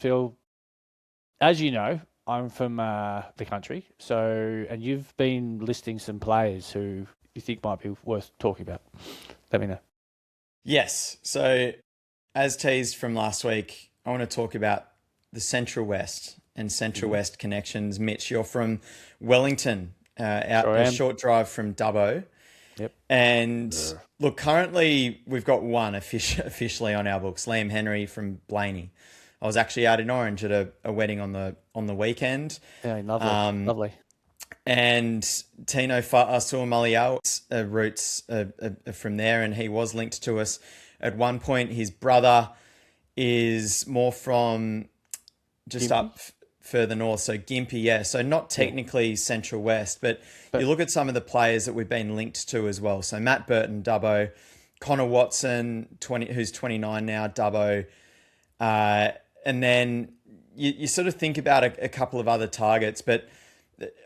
Phil, as you know, I'm from the country, and you've been listing some players who you think might be worth talking about. Let me know. Yes. So, as teased from last week, I want to talk about the Central West and Central West connections. Mitch, you're from Wellington, out Sure a am. short drive from Dubbo. Yep. And look, currently we've got one officially on our books, Liam Henry from Blaney. I was actually out in Orange at a wedding on the weekend. Yeah, lovely. Lovely. And Tino Fa'asuamaliau's roots are from there, and he was linked to us at one point. His brother is more from just Gympie? up further north, so Gympie, yeah. So not technically Central West, but you look at some of the players that we've been linked to as well. So Matt Burton, Dubbo, Connor Watson, who's 29 now, Dubbo, and then you sort of think about a couple of other targets, but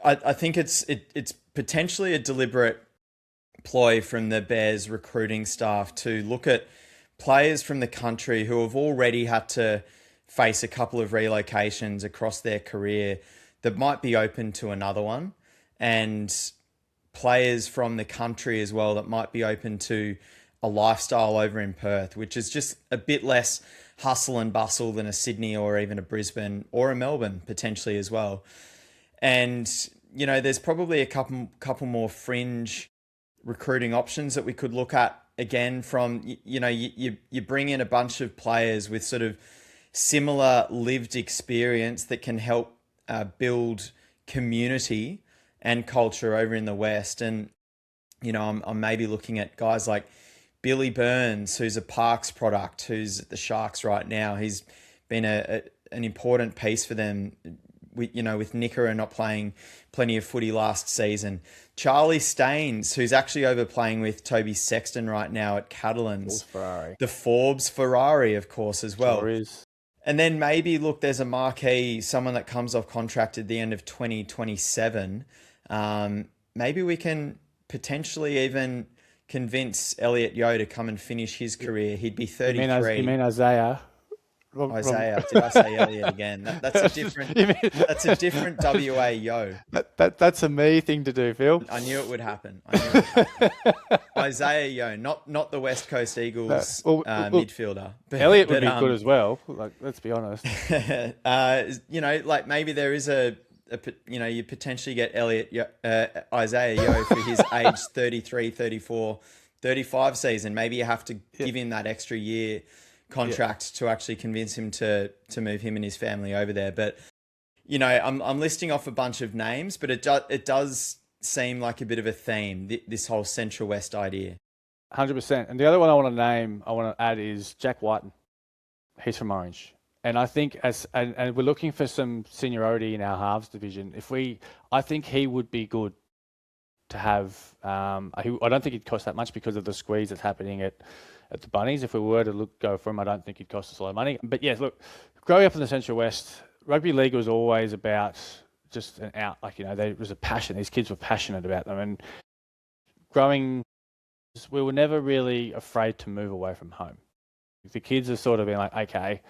I think it's potentially a deliberate ploy from the Bears recruiting staff to look at players from the country who have already had to face a couple of relocations across their career that might be open to another one, and players from the country as well that might be open to a lifestyle over in Perth, which is just a bit less hustle and bustle than a Sydney or even a Brisbane or a Melbourne potentially as well. And, there's probably a couple more fringe recruiting options that we could look at again from, you bring in a bunch of players with sort of similar lived experience that can help build community and culture over in the West. And, I'm maybe looking at guys like Billy Burns, who's a Parks product, who's at the Sharks right now. He's been an important piece for them. With Nickera not playing plenty of footy last season. Charlie Staines, who's actually over playing with Toby Sexton right now at Catalans. The Forbes Ferrari, of course, as well. Sure is. And then maybe, look, there's a marquee, someone that comes off contract at the end of 2027. Maybe we can potentially even convince Elliot Yeo to come and finish his career. He'd be 33. You mean Isaiah? Isaiah, did I say Elliot again? That's a different. That's a different WA Yo. That's a me thing to do, Phil. I knew it would happen. Isaiah Yo, not the West Coast Eagles midfielder. Elliot would be good as well. Let's be honest. Maybe there is you potentially get Isaiah Yo for his age 33, 34, 35 season. Maybe you have to give him that extra year contract to actually convince him to move him and his family over there. But I'm listing off a bunch of names, but it does seem like a bit of a theme, this whole Central West idea. 100%. And the other one I want to add is Jack Whiten. He's from Orange, and I think and we're looking for some seniority in our halves division. I think he would be good to have. I don't think it'd cost that much because of the squeeze that's happening at the Bunnies. If we were to go for him, I don't think it'd cost us a lot of money. But yes, look, growing up in the Central West, rugby league was always about just an out. There was a passion. These kids were passionate about them, and we were never really afraid to move away from home. The kids have sort of been like, okay,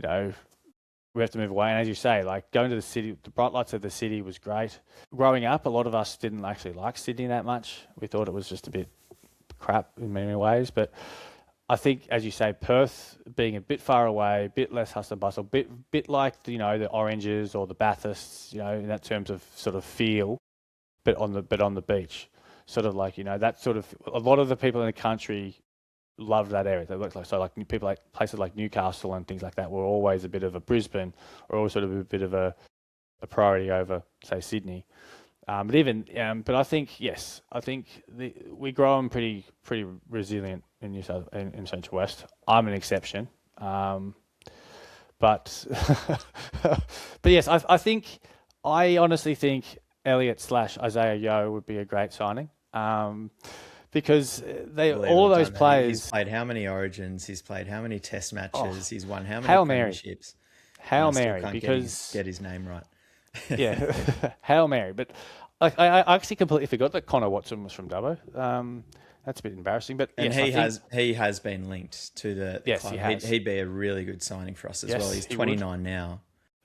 we have to move away. And as you say, going to the city, the bright lights of the city was great. Growing up, a lot of us didn't actually like Sydney that much. We thought it was just a bit crap in many ways. But I think, as you say, Perth being a bit far away, a bit less hustle and bustle, bit like the Oranges or the Bathursts, in that terms of sort of feel, but on the beach, sort of that sort of. A lot of the people in the country loved that area. They looked people like places like Newcastle and things like that were always a bit of a Brisbane, or always sort of a bit of a priority over, say, Sydney. But I think yes, we grow them pretty resilient in in Central West. I'm an exception, but but yes, I honestly think Elliot / Isaiah Yeo would be a great signing. Because all those players. He's played how many Origins? He's played how many Test matches? He's won how many premierships? Hail Mary, because get his name right. Yeah, Hail Mary. But I actually completely forgot that Connor Watson was from Dubbo. That's a bit embarrassing. But And yes, he has been linked to the Yes, club. he has. He'd be a really good signing for us as Yes, well. He's he 29 now.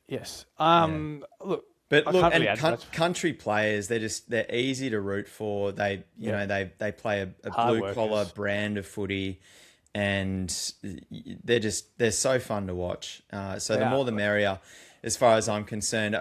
yes. But I look, can't really and add much. country players, they're easy to root for. They they play a Hard blue collar workers. brand of footy, and they're so fun to watch. So the They more are. the merrier, as far as I'm concerned.